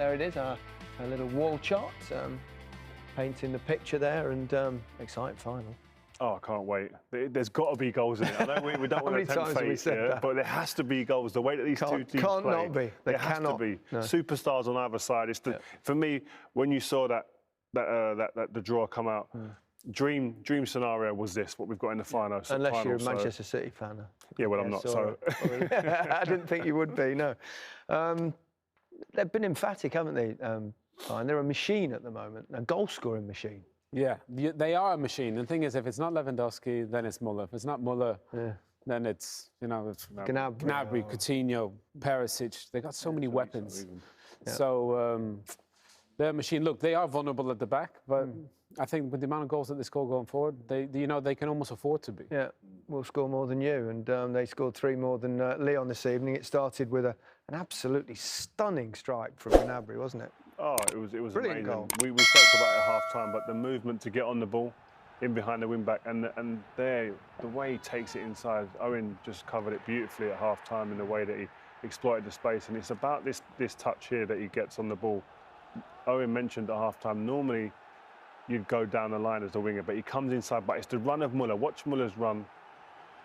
there it is, our little wall chart, painting the picture there, and exciting final. Oh, I can't wait. There's got to be goals in it. I know we don't want to tempt fate, but there has to be goals. The way that these two teams can't play, not be. There has to be. No. Superstars on either side. It's for me, when you saw that the draw come out, dream scenario was this, what we've got in the final. Unless you're a Manchester City fan. Yeah, well, I'm not, so. I didn't think you would be, no. They've been emphatic, haven't they? And they're a machine at the moment, a goal-scoring machine. Yeah, they are a machine. The thing is, if it's not Lewandowski, then it's Muller. If it's not Muller, then it's, you know, it's Gnabry, Coutinho, Perisic. They got so many weapons. So they're a machine. Look, they are vulnerable at the back, but I think with the amount of goals that they score going forward, they can almost afford to be. Yeah, we'll score more than you, and they scored 3 more than Lyon this evening. It started with an absolutely stunning strike from Gnabry, wasn't it? Oh, it was brilliant amazing. Goal. We spoke about it at half-time, but the movement to get on the ball, in behind the wing-back, and there, the way he takes it inside, Owen just covered it beautifully at half-time in the way that he exploited the space, and it's about this touch here that he gets on the ball. Owen mentioned at half-time, normally you'd go down the line as a winger, but he comes inside, but it's the run of Muller. Watch Muller's run.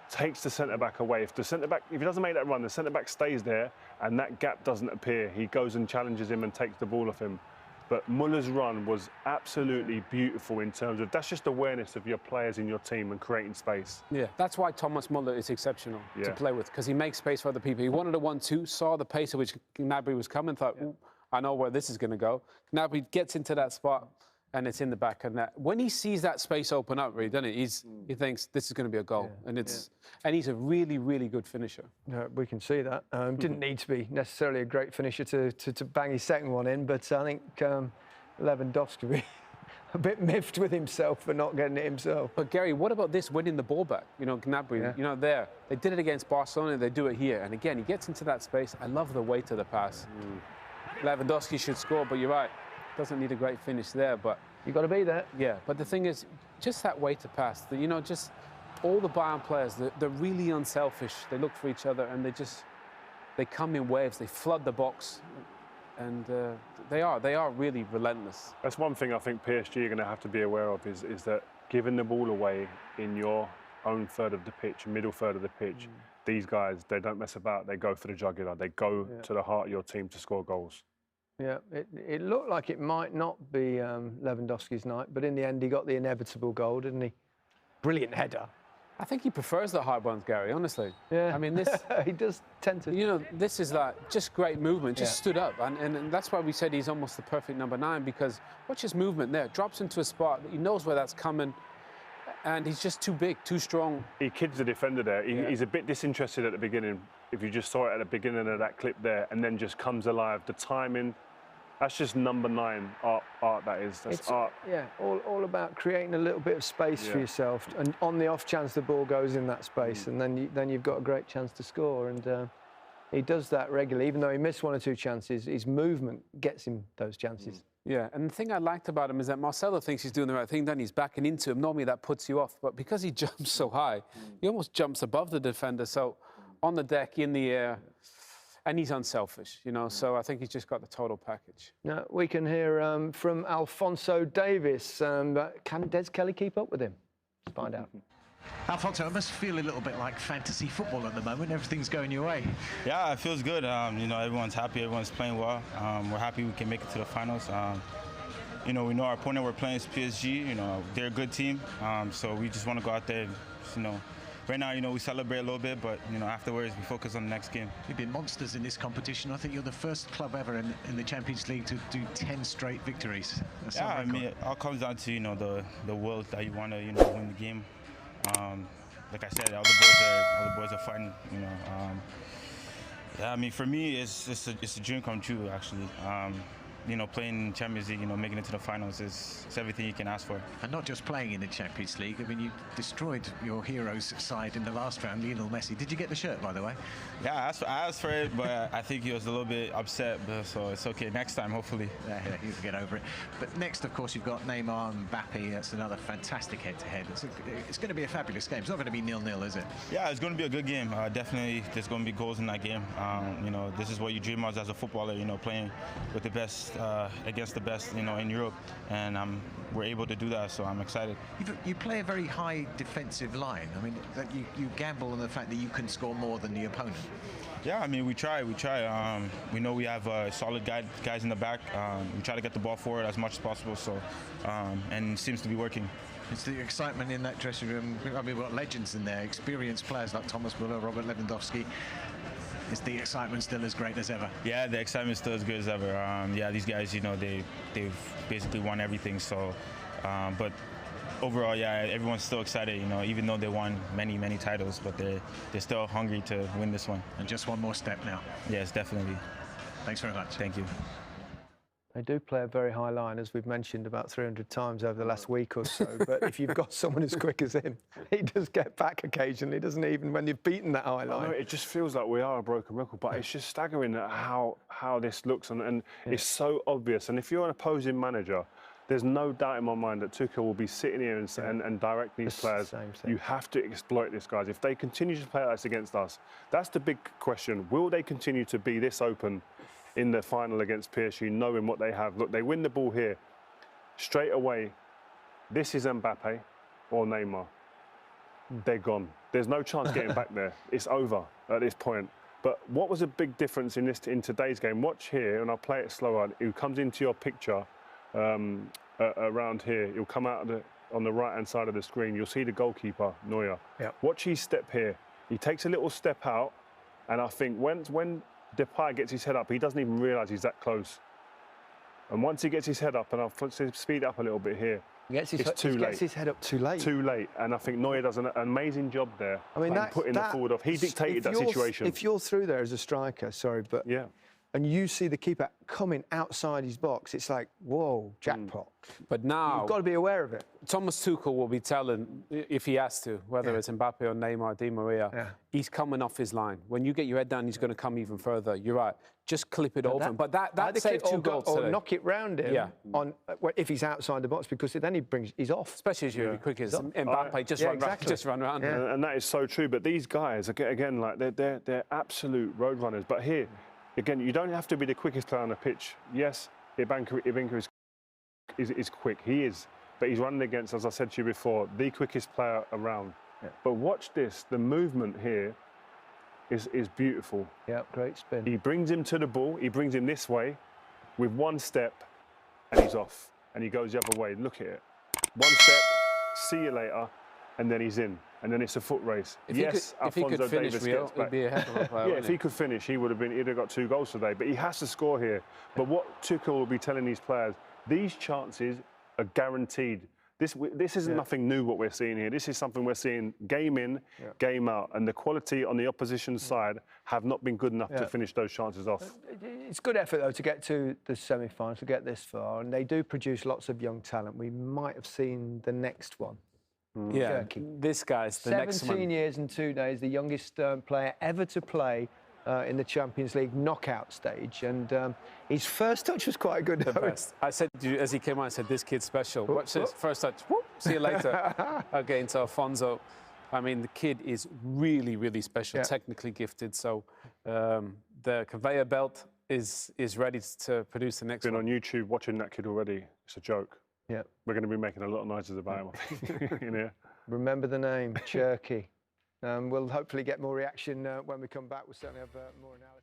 Takes the centre-back away. If he doesn't make that run, the centre-back stays there and that gap doesn't appear. He goes and challenges him and takes the ball off him. But Muller's run was absolutely beautiful in terms of, that's just awareness of your players in your team and creating space. Yeah, that's why Thomas Muller is exceptional to play with, because he makes space for other people. He wanted a 1-2, saw the pace at which Gnabry was coming, thought, I know where this is going to go. Gnabry gets into that spot, and it's in the back of net. When he sees that space open up, really, doesn't he? He thinks this is going to be a goal, and he's a really, really good finisher. We can see that. Didn't need to be necessarily a great finisher to bang his second one in, but I think Lewandowski a bit miffed with himself for not getting it himself. But Gary, what about this winning the ball back? You know, Gnabry, you know, they did it against Barcelona, they do it here, and again, he gets into that space. I love the weight of the pass. Lewandowski should score, but you're right. Doesn't need a great finish there, but you've got to be there. Yeah, but the thing is, just that way to pass. You know, just all the Bayern players, they're really unselfish. They look for each other, and they come in waves. They flood the box, and they are really relentless. That's one thing I think PSG are going to have to be aware of is that giving the ball away in your own third of the pitch, middle third of the pitch, these guys, they don't mess about. They go for the jugular. They go to the heart of your team to score goals. Yeah, it looked like it might not be Lewandowski's night, but in the end he got the inevitable goal, didn't he? Brilliant header. I think he prefers the high ones, Gary, honestly. Yeah. I mean, this... he does tend to... You know, this is like just great movement, just stood up. And that's why we said he's almost the perfect number 9, because watch his movement there. Drops into a spot, he knows where that's coming, and he's just too big, too strong. He kids the defender there. He's a bit disinterested at the beginning, if you just saw it at the beginning of that clip there, and then just comes alive. The timing... That's just number 9 art that is. That's art. Yeah, all about creating a little bit of space for yourself, and on the off chance the ball goes in that space, and then you've got a great chance to score. And he does that regularly, even though he missed 1 or 2 chances. His movement gets him those chances. Yeah, and the thing I liked about him is that Marcelo thinks he's doing the right thing, then he's backing into him. Normally that puts you off, but because he jumps so high, he almost jumps above the defender. So on the deck, in the air. And he's unselfish, you know, so I think he's just got the total package. Now, we can hear from Alphonso Davies. Can Des Kelly keep up with him? Let's find out. Alphonso, it must feel a little bit like fantasy football at the moment. Everything's going your way. Yeah, it feels good. You know, everyone's happy, everyone's playing well. We're happy we can make it to the finals. You know, we know our opponent we're playing is PSG. You know, they're a good team, so we just want to go out there and, you know, right now, you know, we celebrate a little bit, but, you know, afterwards we focus on the next game. You've been monsters in this competition. I think you're the first club ever in the Champions League to do 10 straight victories. That's I mean, it all comes down to, you know, the will that you want to, you know, win the game. Like I said, all the boys are fighting, you know. Yeah, I mean, for me, it's a dream come true, actually. you know, playing Champions League, you know, making it to the finals is everything you can ask for. And not just playing in the Champions League. I mean, you destroyed your hero's side in the last round, Lionel Messi. Did you get the shirt, by the way? Yeah, I asked for it, but I think he was a little bit upset, so it's okay. Next time, hopefully. Yeah, you can get over it. But next, of course, you've got Neymar and Mbappe. That's another fantastic head-to-head. It's going to be a fabulous game. It's not going to be 0-0, is it? Yeah, it's going to be a good game. Definitely, there's going to be goals in that game. You know, this is what you dream of as a footballer, you know, playing with the best against the best, you know, in Europe, and we're able to do that, so I'm excited. You play a very high defensive line. I mean, that you gamble on the fact that you can score more than the opponent. Yeah, I mean, we try. We know we have solid guys in the back. We try to get the ball forward as much as possible, so and it seems to be working. It's the excitement in that dressing room. I mean, we've got legends in there, experienced players like Thomas Müller, Robert Lewandowski. Is the excitement still as great as ever? Yeah, the excitement still as good as ever. Yeah, these guys, you know, they've basically won everything. So, but overall, yeah, everyone's still excited. You know, even though they won many titles, but they're still hungry to win this one. And just one more step now. Yes, definitely. Thanks very much. Thank you. They do play a very high line, as we've mentioned about 300 times over the last week or so. But if you've got someone as quick as him, he does get back occasionally, doesn't he? Even when you've beaten that high line. It just feels like we are a broken record, but it's just staggering at how this looks, and it's so obvious. And if you're an opposing manager, there's no doubt in my mind that Tuchel will be sitting here and directing these players. You have to exploit this, guys. If they continue to play like this against us, that's the big question. Will they continue to be this open in the final against PSG, knowing what they have? Look, they win the ball here. Straight away, this is Mbappe or Neymar. They're gone. There's no chance getting back there. It's over at this point. But what was a big difference in today's game? Watch here, and I'll play it slower. Who comes into your picture around here? He'll come out on the right-hand side of the screen. You'll see the goalkeeper, Neuer. Yep. Watch his step here. He takes a little step out, and I think when Depay gets his head up, he doesn't even realise he's that close. And once he gets his head up, and I'll speed up a little bit here, it's too late. He gets his head up too late. Too late. And I think Neuer does an amazing job there. I mean, putting the forward off. He dictated that situation. If you're through there as a striker, yeah. And you see the keeper coming outside his box, it's like, whoa, jackpot. But now you've got to be aware of it. Thomas Tuchel will be telling, if he has to, whether it's Mbappe or Neymar, Di Maria, he's coming off his line. When you get your head down, he's going to come even further. You're right. Just clip it over. But that saved 2 goals today. Or knock it round him if he's outside the box, because then he's off. Especially as you're quick as Mbappe, just run around. Yeah. And that is so true. But these guys, again, like they're absolute road runners. But here, again, you don't have to be the quickest player on the pitch. Yes, Ivanka is quick. He is. But he's running against, as I said to you before, the quickest player around. Yeah. But watch this. The movement here is beautiful. Yeah, great spin. He brings him to the ball. He brings him this way with one step, and he's off. And he goes the other way. Look at it. One step, see you later, and then he's in. And then it's a foot race. If he could finish, Rio, it'd be a heck of a player. Yeah, if he could finish, he'd have got 2 goals today. But he has to score here. But what Tuchel will be telling these players, these chances are guaranteed. This isn't nothing new what we're seeing here. This is something we're seeing game in, game out. And the quality on the opposition side have not been good enough to finish those chances off. It's good effort, though, to get to the semi-finals, to get this far. And they do produce lots of young talent. We might have seen the next one. Yeah, Turkey. This guy's the next one. 17 years and 2 days, the youngest player ever to play in the Champions League knockout stage. And his first touch was quite good. The best. I said, as he came on, I said, this kid's special. Watch this, first touch. Whoop, see you later. Against Alfonso. I mean, the kid is really, really special, technically gifted. So the conveyor belt is ready to produce the next one. Been on YouTube watching that kid already. It's a joke. Yeah. We're going to be making a lot of noises about him, I think. You know? Remember the name, Cherky. We'll hopefully get more reaction when we come back. We'll certainly have more analysis.